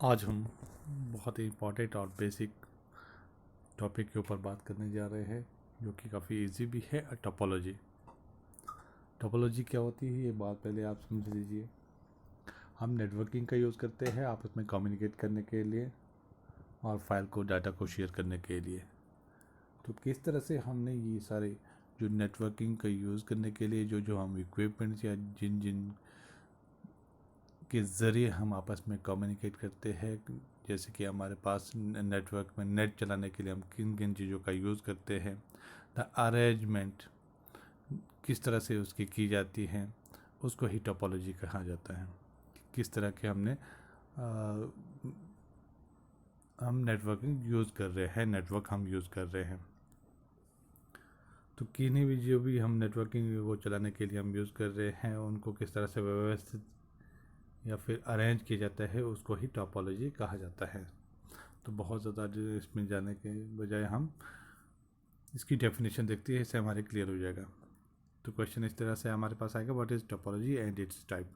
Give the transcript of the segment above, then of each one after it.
आज हम बहुत ही इम्पॉर्टेंट और बेसिक टॉपिक के ऊपर बात करने जा रहे हैं जो कि काफ़ी इजी भी है। टोपोलॉजी। टोपोलॉजी क्या होती है ये बात पहले आप समझ लीजिए। हम नेटवर्किंग का यूज़ करते हैं आपस में कम्युनिकेट करने के लिए और फाइल को डाटा को शेयर करने के लिए। तो किस तरह से हमने ये सारे जो नेटवर्किंग का यूज़ करने के लिए जो जो हम इक्विपमेंट्स या जिन जिन के ज़रिए हम आपस में कम्युनिकेट करते हैं, जैसे कि हमारे पास नेटवर्क में नेट चलाने के लिए हम किन किन चीज़ों का यूज़ करते हैं, द अरेंजमेंट किस तरह से उसकी की जाती है, उसको ही टोपोलॉजी कहा जाता है। किस तरह के हम नेटवर्किंग यूज़ कर रहे हैं, नेटवर्क हम यूज़ कर रहे हैं। तो किन्हीं भी जो भी हम नेटवर्किंग को चलाने के लिए हम यूज़ कर रहे हैं उनको किस तरह से व्यवस्थित या फिर अरेंज किया जाता है, उसको ही टोपोलॉजी कहा जाता है। तो बहुत ज़्यादा इसमें जाने के बजाय हम इसकी डेफिनेशन देखते हैं, इससे हमारे क्लियर हो जाएगा। तो क्वेश्चन इस तरह से हमारे पास आएगा, what is topology and its type.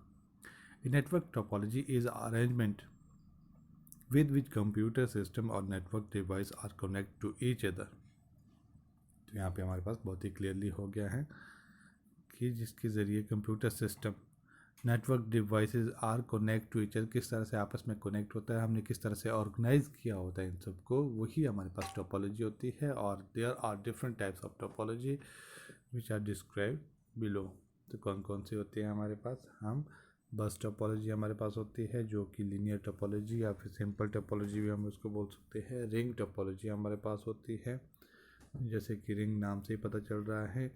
A network topology is arrangement with which computer system और network device are connect to each other. तो यहाँ पे हमारे पास बहुत ही क्लियरली हो गया है कि जिसके ज़रिए computer system network devices are connect to each other, किस तरह से आपस में कनेक्ट होता है, हमने किस तरह से ऑर्गेनाइज किया होता है इन सबको, वही हमारे पास टोपोलॉजी होती है। और there are different types of topology which are describe below. तो कौन कौन सी होती है हमारे पास, हम बस टोपोलॉजी हमारे पास होती है जो कि लीनियर टोपोलॉजी या फिर सिंपल टोपोलॉजी भी हम उसको बोल सकते हैं। रिंग टोपोलॉजी हमारे पास होती है, जैसे कि रिंग नाम से ही पता चल रहा है,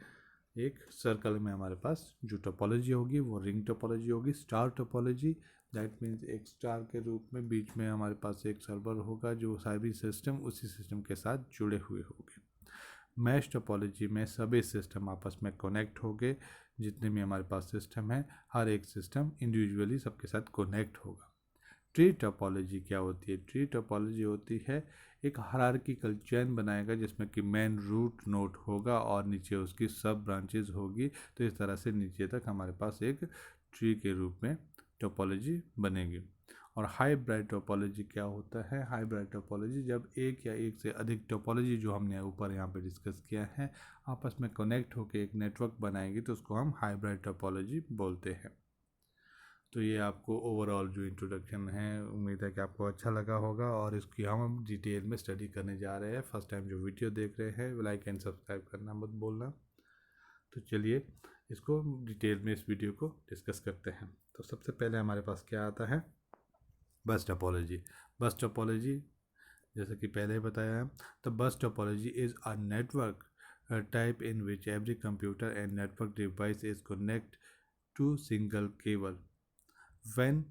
एक सर्कल में हमारे पास जो टोपोलॉजी होगी वो रिंग टोपोलॉजी होगी। स्टार टोपोलॉजी दैट मीन्स एक स्टार के रूप में बीच में हमारे पास एक सर्वर होगा जो सारी सिस्टम उसी सिस्टम के साथ जुड़े हुए होंगे। मैश टोपोलॉजी में सभी सिस्टम आपस में कनेक्ट हो गए, जितने भी हमारे पास सिस्टम है हर एक सिस्टम इंडिविजुअली सबके साथ कनेक्ट होगा। ट्री टोपोलॉजी क्या होती है, ट्री टोपोलॉजी होती है एक हायरार्किकल चेन बनाएगा जिसमें कि मेन रूट नोड होगा और नीचे उसकी सब ब्रांचेज होगी। तो इस तरह से नीचे तक हमारे पास एक ट्री के रूप में टोपोलॉजी बनेगी। और हाइब्रिड टोपोलॉजी क्या होता है, हाइब्रिड टोपोलॉजी जब एक या एक से अधिक टोपोलॉजी जो हमने ऊपर यहाँ पे डिस्कस किया है आपस में कनेक्ट होकर एक नेटवर्क बनाएगी तो उसको हम हाइब्रिड टोपोलॉजी बोलते हैं। तो ये आपको ओवरऑल जो इंट्रोडक्शन है उम्मीद है कि आपको अच्छा लगा होगा और इसकी हम डिटेल में स्टडी करने जा रहे हैं। फर्स्ट टाइम जो वीडियो देख रहे हैं लाइक एंड सब्सक्राइब करना मत भूलना। तो चलिए इसको डिटेल में इस वीडियो को डिस्कस करते हैं। तो सबसे पहले हमारे पास क्या आता है, बस टोपोलॉजी। बस टोपोलॉजी जैसे कि पहले बताया है, तो बस topology is a network type in which every computer and network device is connected to single cable when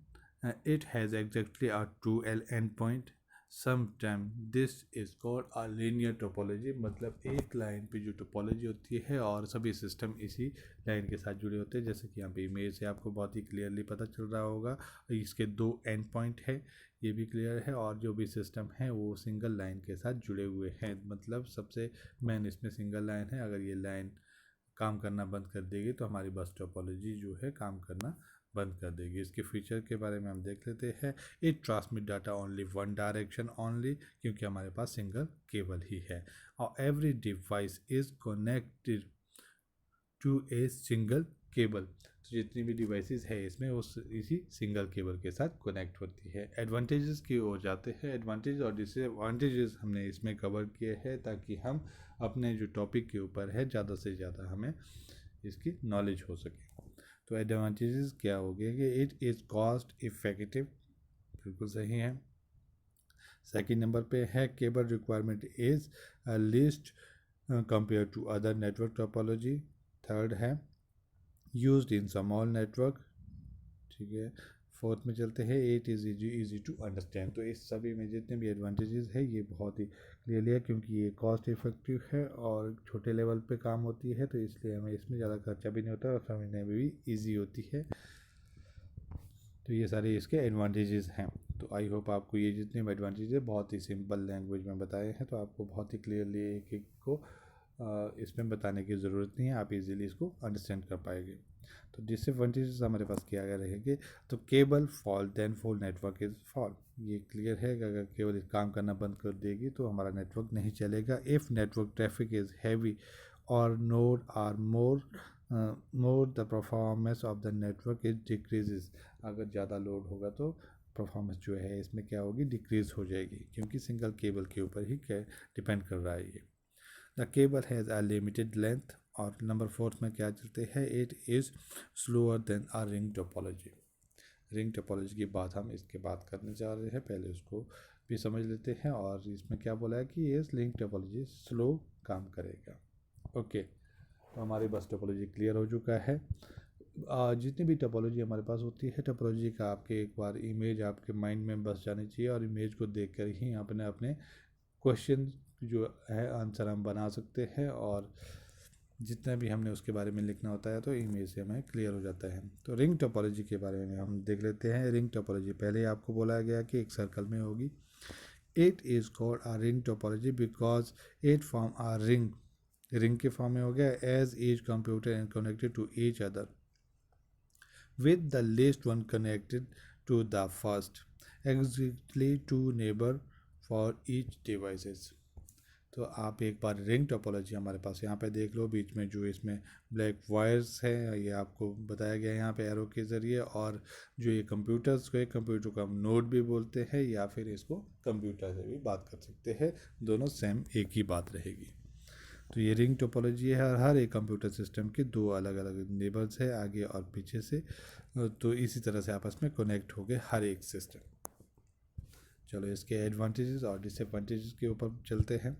it has exactly a 2L endpoint. Sometime this is called a linear topology, मतलब एक line पे जो topology होती है और सभी system इसी line के साथ जुड़े होते हैं। जैसे कि यहाँ पे इमेज से आपको बहुत ही क्लियरली पता चल रहा होगा, इसके दो एंड पॉइंट है, ये भी क्लियर है, और जो भी सिस्टम है वो सिंगल लाइन के साथ जुड़े हुए हैं। मतलब सबसे मेन इसमें सिंगल लाइन है, अगर ये लाइन काम करना बंद कर देगी तो हमारी बस टोपोलॉजी जो है काम करना बंद कर देगी। इसके फीचर के बारे में हम देख लेते हैं। It transmit data only one direction only, क्योंकि हमारे पास सिंगल केबल ही है, और every device is connected to a single cable. तो जितनी भी डिवाइसेस है इसमें वो इसी सिंगल केबल के साथ कनेक्ट होती है। एडवांटेजेस की ओर जाते हैं। एडवांटेज और डिसएडवांटेजेस हमने इसमें कवर किए हैं ताकि हम अपने जो टॉपिक के ऊपर है ज़्यादा से ज़्यादा हमें इसकी नॉलेज हो सके। तो एडवांटेजेस क्या हो गए कि इट इज़ कॉस्ट इफेक्टिव, बिल्कुल सही है। सेकंड नंबर पे है cable requirement is least compare to other network topology. Third है यूज्ड इन स्मॉल नेटवर्क, ठीक है। फोर्थ में चलते हैं, it is easy to understand. तो इस सभी में जितने भी एडवांटेजेस है ये बहुत ही क्लियरली है, क्योंकि ये कॉस्ट इफेक्टिव है और छोटे लेवल पे काम होती है, तो इसलिए हमें इसमें ज़्यादा खर्चा भी नहीं होता और समझने में भी ईजी होती है। तो ये सारे इसके एडवांटेजेस हैं। तो आई होप आपको ये जितने भी एडवांटेज है बहुत ही सिंपल लैंग्वेज में बताए हैं, तो आपको बहुत ही क्लियरली एक एक को इसमें बताने की ज़रूरत नहीं है, आप इजीली इसको अंडरस्टैंड कर पाएंगे। तो डिसएडवांटेजेस हमारे पास क्या क्या रहेंगे, तो cable fall then full network is fall. ये क्लियर है कि अगर केबल काम करना बंद कर देगी तो हमारा नेटवर्क नहीं चलेगा। If network traffic is heavy और node are more the performance of the network is decreases. अगर ज़्यादा लोड होगा तो परफॉर्मेंस जो है इसमें क्या होगी, डिक्रीज हो जाएगी, क्योंकि सिंगल केबल के ऊपर ही डिपेंड कर रहा है ये। The cable has a limited length. और नंबर 4 में क्या चलते हैं, it is slower than a ring topology. Ring topology की बात हम इसके बाद करने जा रहे हैं, पहले उसको भी समझ लेते हैं। और इसमें क्या बोला है कि ये लिंक टोपोलॉजी स्लो काम करेगा। ओके, तो हमारी बस टोपोलॉजी क्लियर हो चुका है। जितनी भी टोपोलॉजी हमारे पास होती है, टोपोलॉजी का आपके एक बार इमेज आपके माइंड में बस जानी चाहिए, और इमेज को देखकर ही अपने अपने क्वेश्चन जो है आंसर हम बना सकते हैं। और जितना भी हमने उसके बारे में लिखना होता है तो इमेज से हमें क्लियर हो जाता है। तो रिंग टोपोलॉजी के बारे में हम देख लेते हैं। रिंग टोपोलॉजी पहले ही आपको बोला गया कि एक सर्कल में होगी। It is called a ring topology because it form a ring. Ring के फॉर्म में हो गया as each computer and connected to each other with the least one connected to the first, exactly two neighbor for each devices। तो आप एक बार ring topology हमारे पास यहाँ पे देख लो, बीच में जो इसमें ब्लैक वायर्स है ये आपको बताया गया है यहाँ पे एरो के ज़रिए। और जो ये कंप्यूटर्स को, कंप्यूटर को हम नोड भी बोलते हैं या फिर इसको कंप्यूटर से भी बात कर सकते हैं, दोनों सेम एक ही बात रहेगी। तो ये रिंग टोपोलॉजी है, हर एक कंप्यूटर सिस्टम के दो अलग अलग नेबर्स है, आगे और पीछे से। तो इसी तरह से आपस में कनेक्ट हो गए हर एक सिस्टम। चलो इसके एडवांटेजेस और डिसएडवांटेजेस के ऊपर चलते हैं।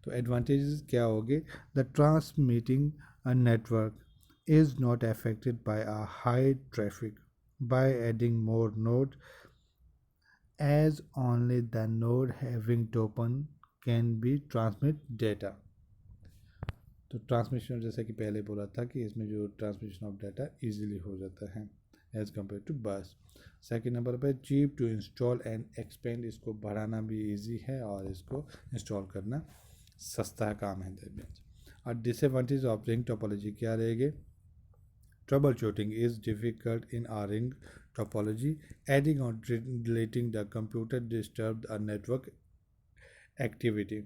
तो एडवांटेजेस क्या होंगे, the transmitting a network is not affected by a high traffic by adding more node as only the node having token can be transmit data। तो ट्रांसमिशन जैसे कि पहले बोला था कि इसमें जो ट्रांसमिशन ऑफ डाटा इजीली हो जाता है as compare to bus. Second number पर cheap to install and expand, इसको बढ़ाना भी इजी है और इसको इंस्टॉल करना सस्ता काम है दैट मीन्स। और डिसएडवांटेज ऑफ रिंग टोपोलॉजी क्या रहेंगे, troubleshooting is difficult in our ring topology, adding or deleting the computer disturb a network activity।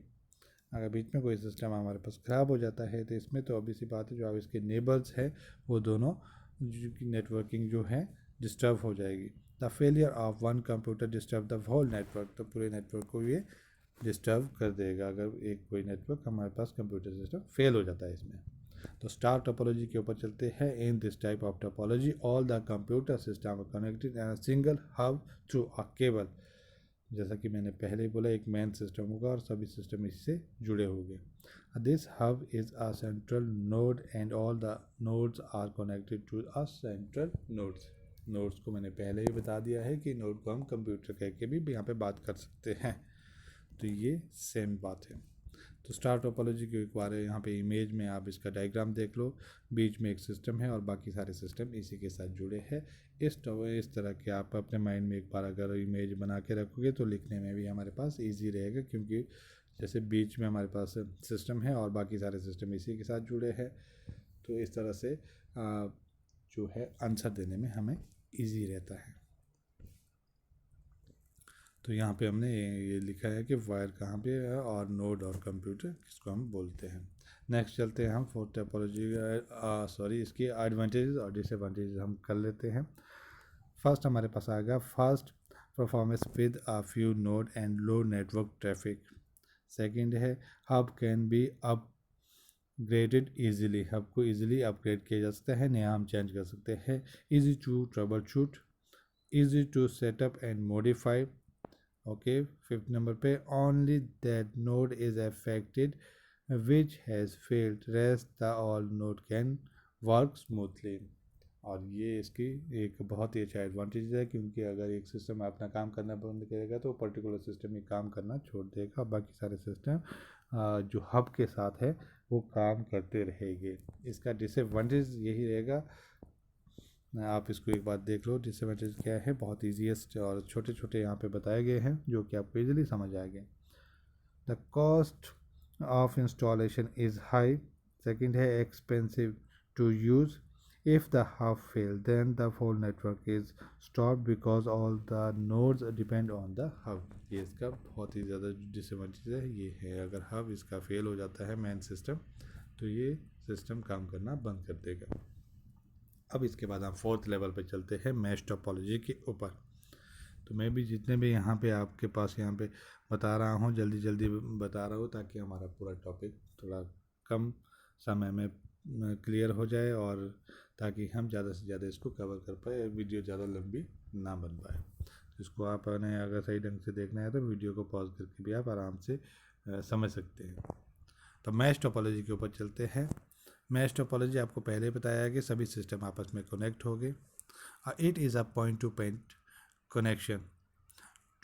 अगर बीच में कोई सिस्टम हमारे पास ख़राब हो जाता है तो इसमें तो ऑब्वियस सी बात है, जो अब इसके नेबर्स है वो दोनों नेटवर्किंग जो है डिस्टर्ब हो जाएगी। The failure of one computer disturb the whole network, तो पूरे नेटवर्क को ये डिस्टर्ब कर देगा अगर एक कोई नेटवर्क हमारे पास कंप्यूटर सिस्टम फेल हो जाता है इसमें। तो स्टार टोपोलॉजी के ऊपर चलते हैं। In this type of topology all the computer system are connected in a single hub through a cable. जैसा कि मैंने पहले ही बोला, एक मेन सिस्टम होगा और सभी सिस्टम इससे जुड़े होंगे। This hub is a central node and all the nodes are connected to a central nodes. Nodes को मैंने पहले ही बता दिया है कि नोड को हम कंप्यूटर कह के भी यहाँ पे बात कर सकते हैं, तो ये सेम बात है। तो स्टार टोपोलॉजी के एक बार यहाँ पे इमेज में आप इसका डायग्राम देख लो, बीच में एक सिस्टम है और बाकी सारे सिस्टम इसी के साथ जुड़े हैं। इस तरह के आप अपने माइंड में एक बार अगर इमेज बना के रखोगे तो लिखने में भी हमारे पास इजी रहेगा, क्योंकि जैसे बीच में हमारे पास सिस्टम है और बाकी सारे सिस्टम इसी के साथ जुड़े हैं, तो इस तरह से जो है आंसर देने में हमें ईजी रहता है। तो यहाँ पे हमने ये लिखा है कि वायर कहाँ पे है और नोड और कंप्यूटर किसको हम बोलते हैं। नेक्स्ट चलते हैं हम फोर्थ टोपोलॉजी, इसकी एडवांटेजेस और डिसएडवांटेजेस हम कर लेते हैं। फर्स्ट हमारे पास आएगा fast performance with a few node and low network traffic. Second है hub can be upgraded easily, hub को ईजिली अपग्रेड किया जा सकता है, नया हम चेंज कर सकते हैं। Easy to troubleshoot, easy to setup and modify. Okay, fifth number पे only that node is affected which has failed, rest the all node can work smoothly. और ये इसकी एक बहुत ही अच्छा एडवांटेज है, क्योंकि अगर एक सिस्टम अपना काम करना बंद करेगा तो पर्टिकुलर सिस्टम ही काम करना छोड़ देगा, बाकी सारे सिस्टम जो हब के साथ है वो काम करते रहेंगे। इसका डिसएडवांटेज यही रहेगा, आप इसको एक बार देख लो। डिसएडवांटेज क्या है, बहुत ईजीएस्ट और छोटे छोटे यहाँ पे बताए गए हैं जो कि आपको इजीली समझ आएंगे। The cost of installation is high. Second है expensive to use, If the hub fails, then the whole network is stopped because all the nodes depend on the hub. ये इसका बहुत ही ज़्यादा डिसएडवांटेज है ये है, अगर हब इसका फेल हो जाता है मेन सिस्टम तो ये सिस्टम काम करना बंद कर देगा। अब इसके बाद हम फोर्थ लेवल पे चलते हैं मैश टोपोलॉजी के ऊपर। तो मैं भी जितने भी यहाँ पे आपके पास यहाँ पे बता रहा हूँ जल्दी जल्दी बता रहा हूँ ताकि हमारा पूरा टॉपिक थोड़ा कम समय में क्लियर हो जाए और ताकि हम ज़्यादा से ज़्यादा इसको कवर कर पाए, वीडियो ज़्यादा लंबी ना बन पाए। तो इसको आपने अगर सही ढंग से देखना है तो वीडियो को पॉज करके भी आप आराम से समझ सकते हैं। तो मैश टोपोलॉजी के ऊपर चलते हैं। मैश टोपोलॉजी आपको पहले बताया है कि सभी सिस्टम आपस में कनेक्ट हो गए। It is a point two point connection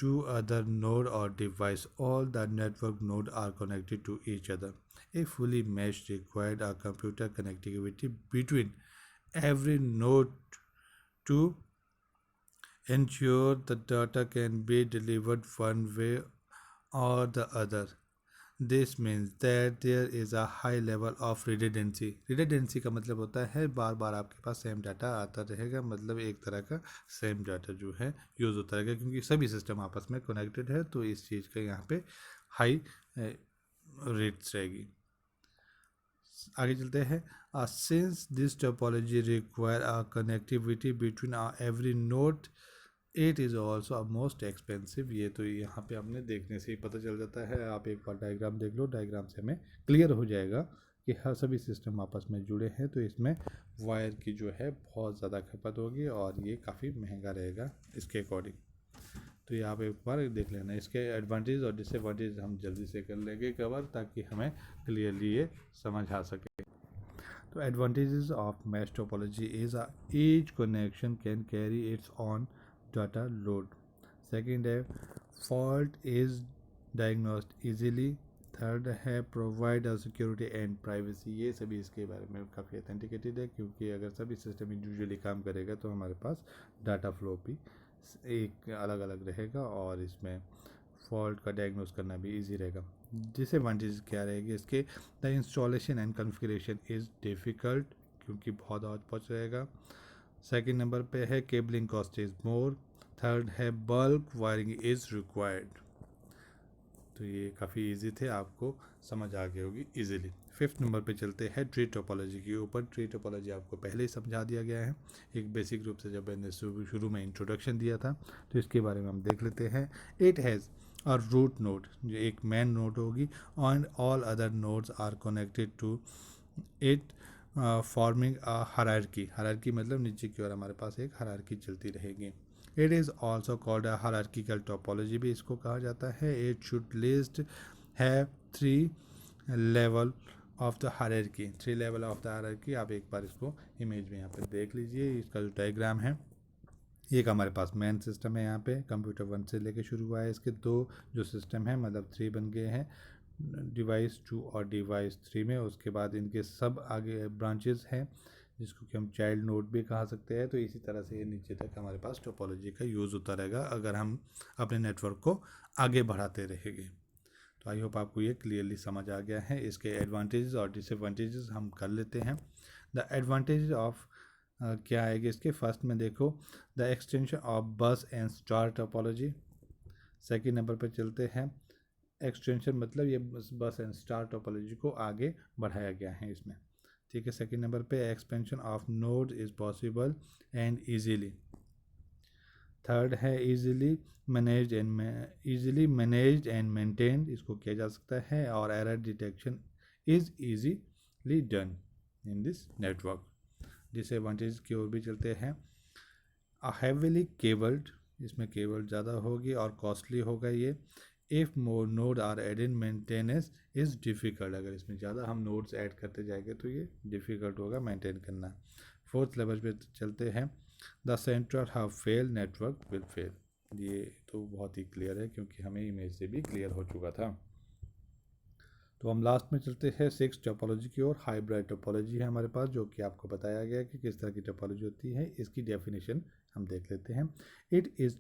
to other node or device. All the network node are connected to each other. A fully meshed required a computer connectivity between every node to ensure the data can be delivered one way or the other. This means that there is a high level of redundancy. Redundancy का मतलब होता है बार बार आपके पास same data आता रहेगा, मतलब एक तरह का सेम डाटा जो है यूज़ होता रहेगा क्योंकि सभी सिस्टम आपस में कनेक्टेड है, तो इस चीज़ का यहाँ पे हाई रेट्स रहेगी। आगे चलते हैं। Since this topology require a connectivity between every node it is also most expensive. ये तो यहाँ पे हमने देखने से ही पता चल जाता है, आप एक बार डायग्राम देख लो, डायग्राम से हमें क्लियर हो जाएगा कि हर सभी सिस्टम आपस में जुड़े हैं, तो इसमें वायर की जो है बहुत ज़्यादा खपत होगी और ये काफ़ी महंगा रहेगा इसके अकॉर्डिंग। तो ये आप एक बार देख लेना, इसके एडवांटेज और डिसएडवांटेज हम जल्दी से कर लेंगे कवर ताकि हमें क्लियरली ये समझ आ सके। तो advantages of mesh topology is each connection can carry it's on data load. Second है fault is diagnosed easily. Third है provide a security and privacy. ये सभी इसके बारे में काफ़ी ऑथेंटिकेटेड है क्योंकि अगर सभी सिस्टम इंडिविजुअली काम करेगा तो हमारे पास डाटा फ्लो भी एक अलग अलग रहेगा और इसमें फॉल्ट का डायग्नोस करना भी इजी रहेगा। डिसएडवांटेज क्या रहेगी इसके, the installation and configuration is difficult क्योंकि बहुत हौच-पौच रहेगा। सेकेंड नंबर पे है cabling cost is more. Third है बल्क वायरिंग इज़ रिक्वायर्ड। तो ये काफ़ी इजी थे, आपको समझ आ गई होगी इजीली। फिफ्थ नंबर पे चलते हैं ट्री टोपोलॉजी के ऊपर। ट्री टोपोलॉजी आपको पहले ही समझा दिया गया है एक बेसिक रूप से, जब मैंने शुरू में इंट्रोडक्शन दिया था, तो इसके बारे में हम देख लेते हैं। इट हैज़ और रूट नोड जो एक मेन नोड होगी and all other nodes are connected to it forming a hierarchy मतलब नीचे की ओर हमारे पास एक हायरार्की चलती रहेगी। It is also called a hierarchical topology भी इसको कहा जाता है। It should list have 3 level of the hierarchy. 3 level of the hierarchy आप एक बार इसको इमेज में यहाँ पे देख लीजिए। इसका जो डायग्राम है, एक हमारे पास मेन सिस्टम है, यहाँ पे कंप्यूटर 1 से लेके शुरू हुआ है, इसके 2 जो सिस्टम है मतलब 3 बन गए हैं, डिवाइस 2 और डिवाइस 3 में। उसके बाद इनके सब आगे ब्रांचेस हैं जिसको कि हम चाइल्ड नोड भी कहा सकते हैं। तो इसी तरह से ये नीचे तक हमारे पास टोपोलॉजी का यूज़ होता रहेगा अगर हम अपने नेटवर्क को आगे बढ़ाते रहेंगे। तो आई होप आपको ये क्लियरली समझ आ गया है। इसके एडवांटेजेस और डिसएडवांटेजेस हम कर लेते हैं। द एडवांटेज ऑफ क्या आएगी इसके, फर्स्ट में देखो द एक्सटेंशन ऑफ बस and star topology. Second number पर चलते हैं, एक्सटेंशन मतलब ये बस एंड स्टार टोपोलॉजी को आगे बढ़ाया गया है इसमें, ठीक है। सेकेंड नंबर पे expansion of node is possible and easily. Third है ईजिली मैनेज्ड एंड मेंटेन्ड, इसको किया जा सकता है। और error detection is easily done in this network. Disadvantage की ओर भी चलते हैं। हैवीली केबल्ड, इसमें केबल ज़्यादा होगी और कॉस्टली होगा ये। If more node are added maintenance is difficult, अगर इसमें ज़्यादा हम नोड्स ऐड करते जाएंगे तो ये डिफ़िकल्ट होगा मेंटेन करना। फोर्थ लेवल पे चलते हैं, the central hub fail network will fail. ये तो बहुत ही क्लियर है क्योंकि हमें इमेज से भी क्लियर हो चुका था। तो हम लास्ट में चलते हैं 6 टोपोलॉजी की ओर। हाइब्रिड टोपोलॉजी है हमारे पास, जो कि आपको बताया गया कि किस तरह की टोपोलॉजी होती है। इसकी डेफिनेशन हम देख लेते हैं। It is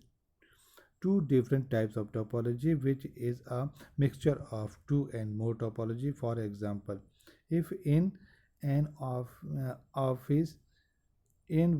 2 different types of topology which is a mixture of 2 and more topology. For example, if in an office in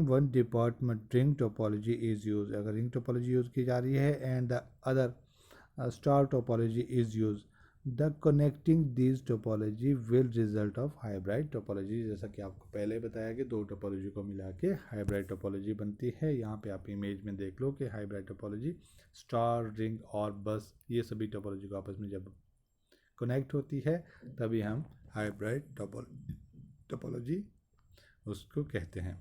one department ring topology is used, अगर रिंग टोपोलॉजी यूज़ की जा रही है and the other star topology is use, the connecting these topology will result of hybrid topology. जैसा कि आपको पहले बताया कि दो टोपोलॉजी को मिला के हाइब्रिड टोपोलॉजी बनती है। यहाँ पे आप इमेज में देख लो कि हाइब्रिड टोपोलॉजी स्टार, रिंग और बस, ये सभी टोपोलॉजी को आपस में जब कनेक्ट होती है तभी हम हाइब्रिड टोपोलॉजी उसको कहते हैं।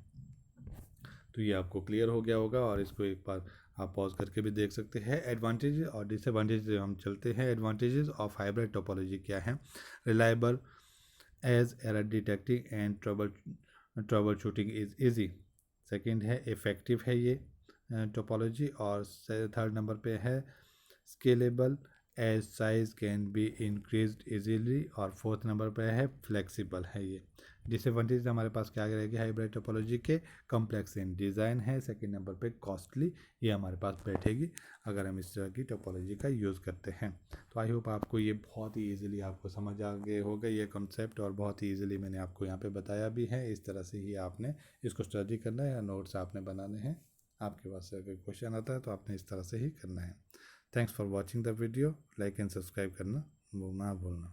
तो ये आपको क्लियर हो गया होगा और इसको एक बार आप पॉज करके भी देख सकते हैं। एडवांटेजेस और डिसएडवांटेजेस हम चलते हैं। एडवांटेजेस ऑफ हाइब्रिड टोपोलॉजी क्या है? Reliable as error detecting and trouble shooting is easy. Second है इफ़ेक्टिव है ये टोपोलॉजी। और थर्ड नंबर पे है scalable as size can be increased easily. और फोर्थ नंबर पे है फ्लेक्सिबल है ये। डिसएडवांटेज हमारे पास क्या रहेगी हाइब्रिड टोपोलॉजी के? कॉम्प्लेक्स इन डिज़ाइन है। सेकंड नंबर पे कॉस्टली, ये हमारे पास बैठेगी अगर हम इस तरह की टोपोलॉजी का यूज़ करते हैं। तो आई होप आपको ये बहुत ही ईजिली आपको समझ आ गए होगा ये कॉन्सेप्ट, और बहुत ही ईजिली मैंने आपको यहाँ पे बताया भी है। इस तरह से ही आपने इसको स्टडी करना है या नोट्स आपने बनाने हैं। आपके पास अगर क्वेश्चन आता है तो आपने इस तरह से ही करना है। Thanks for watching the video. Like and subscribe करना ना भूलना।